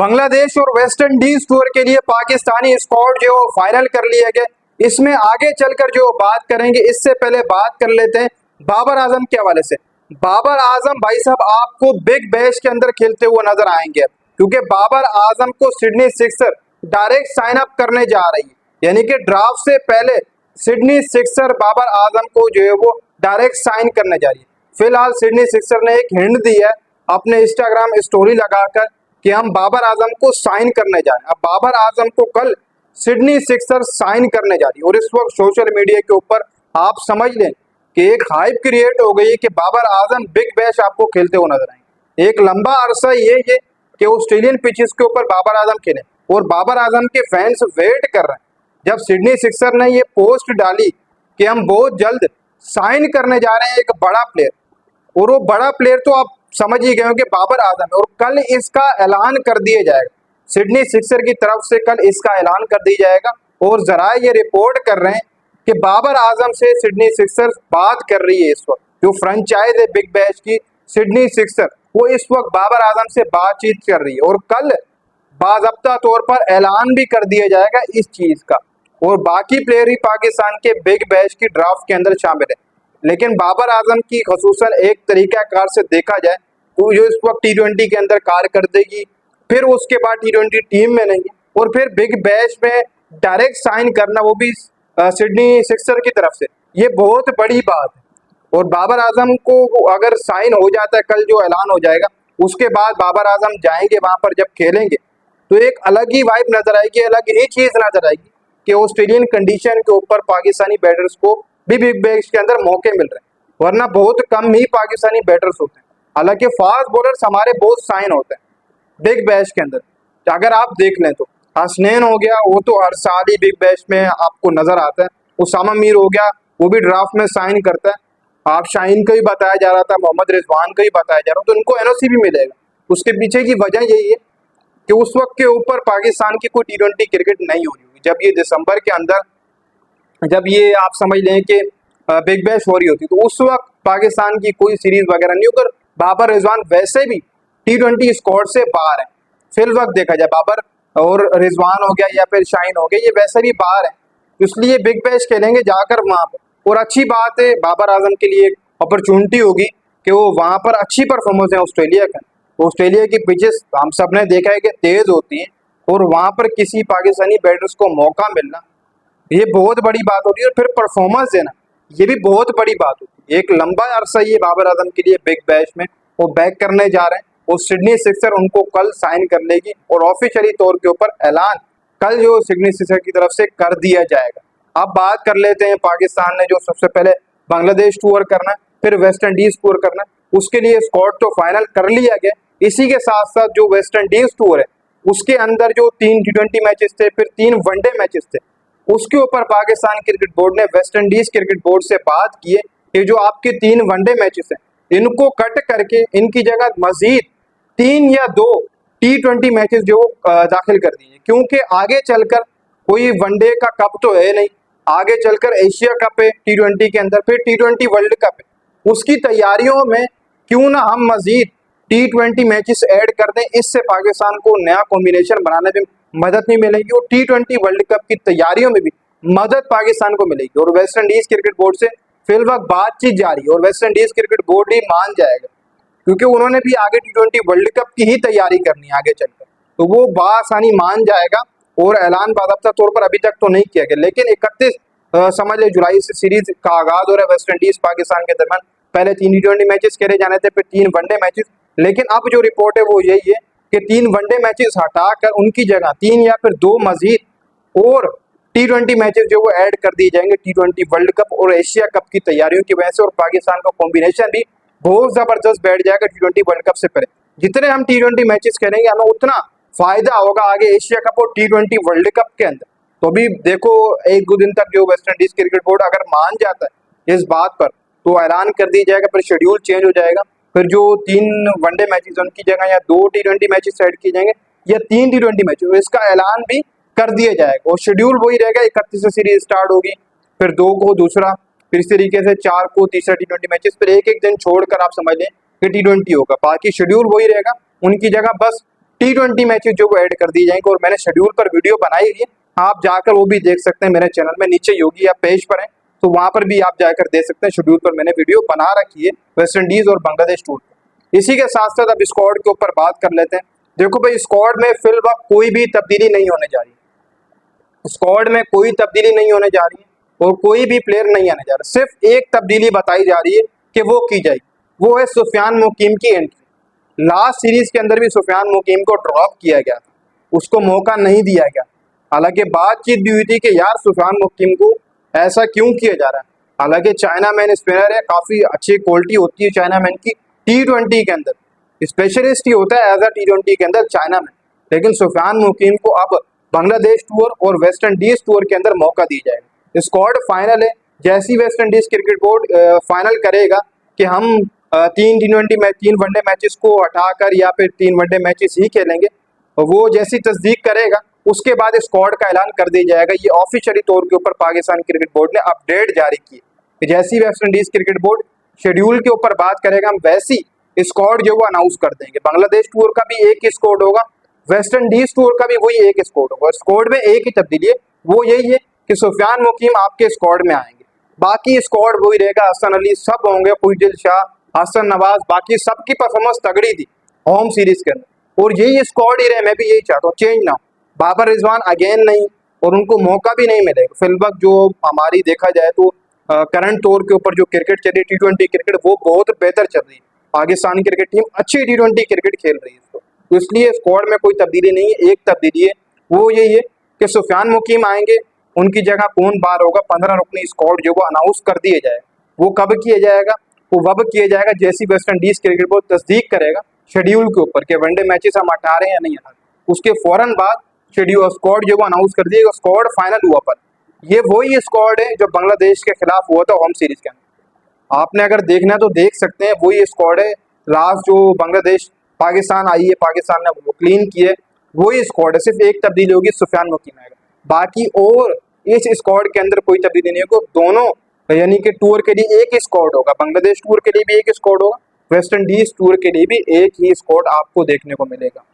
बांग्लादेश और West Indies tour के लिए पाकिस्तानी स्क्वाड जो फाइनल कर लिया गया। इसमें आगे चलकर जो बात करेंगे, इससे पहले बात कर लेते हैं बाबर आजम के हवाले से। बाबर आजम भाई साहब आपको बिग बैश के अंदर खेलते हुए नजर आएंगे, क्योंकि बाबर आजम को Sydney sixer direct sign up करने जा रही है, यानी कि ड्राफ्ट से पहले सिडनी सिक्सर बाबर आजम को जो है वो डायरेक्ट साइन करने जा रही है। फिलहाल सिडनी सिक्सर ने एक हिंट दी है अपने इंस्टाग्राम स्टोरी लगाकर कि हम बाबर आजम को साइन करने जा रहे हैं। अब बाबर आजम को कल सिडनी सिक्सर साइन करने जा रही है और इस वक्त सोशल मीडिया के ऊपर आप समझ लें कि एक हाइप क्रिएट हो गई है कि बाबर आजम बिग बैश आपको खेलते हुए नजर आएंगे। एक लंबा अरसा ये कि ऑस्ट्रेलियन पिचेस के ऊपर बाबर आजम खेले और बाबर आजम के फैंस वेट कर रहे हैं। जब सिडनी सिक्सर ने ये पोस्ट डाली कि हम बहुत जल्द साइन करने जा रहे हैं एक बड़ा प्लेयर, और वो बड़ा प्लेयर तो आप समझ ही गए हो कि बाबर आजम है, और कल इसका ऐलान कर दिया जाएगा सिडनी सिक्सर की तरफ से। कल इसका ऐलान कर दिया जाएगा और जरा ये रिपोर्ट कर रहे हैं कि बाबर आजम से सिडनी सिक्सर बात कर रही है। इस वक्त जो फ्रेंचाइज है बिग बैश की सिडनी सिक्सर, वो इस वक्त बाबर आजम से बातचीत कर रही है और कल बाज़ाब्ता तौर पर ऐलान भी कर दिया जाएगा इस चीज का, और बाकी प्लेयर ही पाकिस्तान के बिग बैश की ड्राफ्ट के अंदर शामिल है। लेकिन बाबर आजम की खसूसन एक तरीकाकार से देखा जाए तो जो इस वक्त टी20 के अंदर कारकर्दगी, फिर उसके बाद टी20 टीम में नहीं, और फिर बिग बैश में डायरेक्ट साइन करना वो भी सिडनी सिक्सर की तरफ से, ये बहुत बड़ी बात है। और बाबर आजम को अगर साइन हो जाता है, कल जो ऐलान हो जाएगा उसके बाद बाबर आजम जाएंगे वहां पर, जब खेलेंगे तो एक अलग ही वाइब नजर आएगी, अलग ही चीज नजर आएगी कि ऑस्ट्रेलियन कंडीशन के ऊपर पाकिस्तानी बैटर्स को भी बिग बैश के अंदर मौके मिल रहे हैं, वरना बहुत कम ही पाकिस्तानी बैटर्स होते हैं। हालांकि फास्ट बॉलर्स हमारे बहुत साइन होते हैं बिग बैश के अंदर। अगर आप देख लें तो हसनैन हो गया, वो तो हर साल ही बिग बैश में आपको नजर आता है। उसामा मीर हो गया, वो भी ड्राफ्ट में साइन करता है। आप शाहीन का ही बताया जा रहा था, मोहम्मद रिजवान का ही बताया जा रहा था, तो उनको एनओसी भी मिलेगा। उसके पीछे की वजह यही है कि उस वक्त के ऊपर पाकिस्तान की कोई टी20 क्रिकेट नहीं हो रही होगी। जब ये दिसंबर के अंदर, जब ये आप समझ लें कि बिग बैश हो रही होती, तो उस वक्त पाकिस्तान की कोई सीरीज वगैरह नहीं होकर बाबर रिजवान वैसे भी टी20 स्क्वाड से बाहर है। फिल वक्त देखा जाए बाबर और रिजवान हो गया या फिर शाहीन हो गया, ये वैसे भी बाहर है, इसलिए बिग बैश खेलेंगे जाकर वहां पर। और अच्छी बात है, बाबर आजम के लिए अपॉर्चुनिटी होगी कि वो वहां पर अच्छी परफॉर्मेंस है ऑस्ट्रेलिया का। ऑस्ट्रेलिया की पिचेस हम सब ने देखा है कि तेज होती हैं, और वहां पर किसी पाकिस्तानी बैटर्स को मौका मिलना ये बहुत बड़ी बात होती है, और फिर परफॉर्मेंस देना ये भी बहुत बड़ी बात होती है। एक लंबा अरसा ये बाबर आजम के लिए बिग बैश में वो बैक करने जा रहे हैं, और सिडनी सिक्सर उनको कल साइन कर लेगी और ऑफिशियली तौर के ऊपर ऐलान कल जो सिडनी सिक्सर की तरफ से कर दिया जाएगा। अब बात कर लेते हैं पाकिस्तान ने जो सबसे पहले बांग्लादेश टूर करना है, फिर वेस्ट इंडीज टूर करना है। उसके लिए स्क्वाड तो फाइनल कर लिया गया। इसी के साथ साथ जो वेस्ट इंडीज टूर है उसके अंदर जो 3 टी20 मैचेस थे, फिर 3 वनडे मैचेस थे, उसके ऊपर पाकिस्तान क्रिकेट बोर्ड ने वेस्ट इंडीज क्रिकेट बोर्ड से बात की है कि जो आपके 3 वनडे मैचेस हैं इनको कट करके इनकी जगह मजीद 3 या 2 टी20 मैचेस जो दाखिल कर दिए, क्योंकि आगे चलकर कोई वनडे का कप तो है नहीं, आगे चलकर एशिया कप है टी20 के अंदर, फिर टी20 वर्ल्ड कप है। उसकी तैयारियों में क्यों ना हम मजीद टी20 मैचेस ऐड कर दें, इससे पाकिस्तान को नया कॉम्बिनेशन बनाने में मदद नहीं मिलेगी और टी20 वर्ल्ड कप की तैयारियों में भी मदद पाकिस्तान को मिलेगी। और वेस्ट इंडीज क्रिकेट बोर्ड से फिल वक्त बातचीत जारी है और वेस्ट इंडीज क्रिकेट बोर्ड ही मान जाएगा, क्योंकि उन्होंने भी आगे टी20 वर्ल्ड कप की ही तैयारी करनी है आगे चलकर, तो वो बआसानी मान जाएगा। और ऐलान बाज़ाब्ता तौर पर अभी तक तो नहीं किया गया, लेकिन 31 समझ ले जुलाई से सीरीज का आगाज हो रहा है वेस्ट इंडीज पाकिस्तान के दरमियान। पहले 3 टी20 मैचेस खेले जाने थे, फिर 3 वनडे मैचेस, लेकिन अब जो रिपोर्ट है वो यही है कि 3 वनडे मैचेस हटाकर उनकी जगह 3 या फिर 2 मजीद और टी20 मैचेस जो वो ऐड कर दिए जाएंगे टी20 वर्ल्ड कप और एशिया कप की तैयारियों की वजह से, और पाकिस्तान का कॉम्बिनेशन भी बहुत जबरदस्त बैठ जाएगा टी20 वर्ल्ड कप से पहले। जितने हम टी20 मैचेस खेलेंगे हमें उतना फायदा होगा आगे एशिया कप और टी20 वर्ल्ड कप के अंदर। तो अभी देखो 1-2 दिन तक जो वेस्ट इंडीज क्रिकेट बोर्ड अगर मान जाता है इस बात पर तो ऐलान कर दी जाएगा, फिर शेड्यूल चेंज हो जाएगा, फिर जो 3 वनडे मैचेस उनकी जगह या 2 टी20 मैचेस ऐड किए जाएंगे या 3 टी20 मैचेस, इसका ऐलान भी कर दिया जाएगा। और शेड्यूल वही रहेगा, 31 से सीरीज स्टार्ट होगी, फिर 2 को दूसरा, फिर इस तरीके से 4 को तीसरा टी20 मैचेस, फिर एक दिन छोड़कर आप समझ लें कि टी20 होगा। बाकी शेड्यूल वही रहेगा, उनकी जगह बस T20 मैचेस जो वो ऐड कर दिए जाएंगे और मैंने शेड्यूल पर वीडियो बनाई हुई है, आप जाकर वो भी देख सकते हैं मेरे चैनल में, नीचे योगी आप पेज पर हैं तो वहां पर भी आप जाकर देख सकते हैं। शेड्यूल पर मैंने वीडियो बना रखी है वेस्ट इंडीज और बांग्लादेश टूर पर। इसी के साथ साथ अब स्क्वाड के ऊपर बात कर लेते हैं। देखो भाई, स्क्वाड में फिल वक्त कोई भी तब्दीली नहीं होने जा रही, स्क्वाड में कोई तब्दीली नहीं होने जा रही है और कोई भी प्लेयर नहीं आने जा रहा। सिर्फ एक तब्दीली बताई जा रही है कि वो की जाएगी, वो है सुफियान मुकीम की एंट्री। लास्ट सीरीज के अंदर भी सुफियान मुकीम को ड्रॉप किया गया था, उसको मौका नहीं दिया गया। हालांकि बातचीत भी हुई थी कि यार सुफियान मुकीम को ऐसा क्यों किया जा रहा है। हालांकि चाइना मैन स्पिनर है, काफी अच्छी क्वालिटी होती है चाइना मैन की। T20 के अंदर स्पेशलिस्ट ही होता है एज अ T20 के अंदर चाइना मैन, लेकिन सुफियान मुकीम को अब बांग्लादेश टूर और वेस्ट इंडीज टूर के अंदर मौका दी जाएगा। स्क्वाड फाइनल है, जैसी West Indies cricket board final करेगा कि हम 3 वनडे मैचेस को हटाकर या फिर 3 वनडे मैचेस ही खेलेंगे, वो जैसी तस्दीक करेगा उसके बाद स्क्वाड का ऐलान कर दिया जाएगा। ये ऑफिशियली तौर के ऊपर पाकिस्तान क्रिकेट बोर्ड ने अपडेट जारी की कि जैसी West Indies cricket board schedule के ऊपर बात करेगा, हम वैसी स्क्वाड जो वो अनाउंस कर देंगे। बांग्लादेश टूर का भी एक ही स्क्वाड होगा, वेस्ट इंडीज टूर का भी वही एक स्क्वाड होगा। स्क्वाड में एक ही तब्दीली है, वो यही है कि सुफियान मुकीम आपके स्क्वाड में आएंगे, बाकी स्क्वाड वही रहेगा। हसन अली सब होंगे, पुजदिल शाह, हसन नवाज, बाकी सबकी परफॉर्मेंस तगड़ी थी होम सीरीज के अंदर और यही स्क्वाड ही रहे। मैं भी यही चाहता हूँ, चेंज ना हो। बाबर रिजवान अगेन नहीं, और उनको मौका भी नहीं मिलेगा। फिलहाल जो हमारी देखा जाए तो करंट तौर के ऊपर जो क्रिकेट चल रही है T20 क्रिकेट, वो बहुत बेहतर चल रही है। पाकिस्तान क्रिकेट टीम अच्छी T20 क्रिकेट खेल रही है, तो इसलिए स्क्वाड में कोई तब्दीली नहीं है। एक तब्दीली है, वो यही है कि सुफियान मुकीम आएंगे, उनकी जगह कौन बाहर होगा। 15 रुकनी स्क्वाड जो वो अनाउंस कर दिया जाए, वो कब किया जाएगा, वो वब किया जाएगा जैसी वेस्ट इंडीज क्रिकेट बोर्ड तस्दीक करेगा शेड्यूल के ऊपर कि वनडे मैचेस हम हटा रहे हैं या नहीं हटा रहे। उसके फौरन बाद शेड्यूल स्क्वाड जो वो अनाउंस कर दिएगा, स्क्वाड फाइनल हुआ पर ये वही स्क्वाड है जो बांग्लादेश के खिलाफ हुआ था होम सीरीज के अंदर। आपने अगर देखना है तो देख सकते हैं, वही स्क्वाड है। लास्ट जो बांग्लादेश पाकिस्तान आई है, पाकिस्तान ने वो क्लीन की है, वही स्क्वाड है। सिर्फ एक तब्दीली होगी, सुफियान मुकीम आएगा, बाकी और इस स्क्वाड के अंदर कोई तब्दीली नहीं होगी। दोनों यानी कि टूर के लिए एक ही स्क्वाड होगा, बांग्लादेश टूर के लिए भी एक स्क्वाड होगा, वेस्ट इंडीज टूर के लिए भी एक ही स्क्वाड आपको देखने को मिलेगा।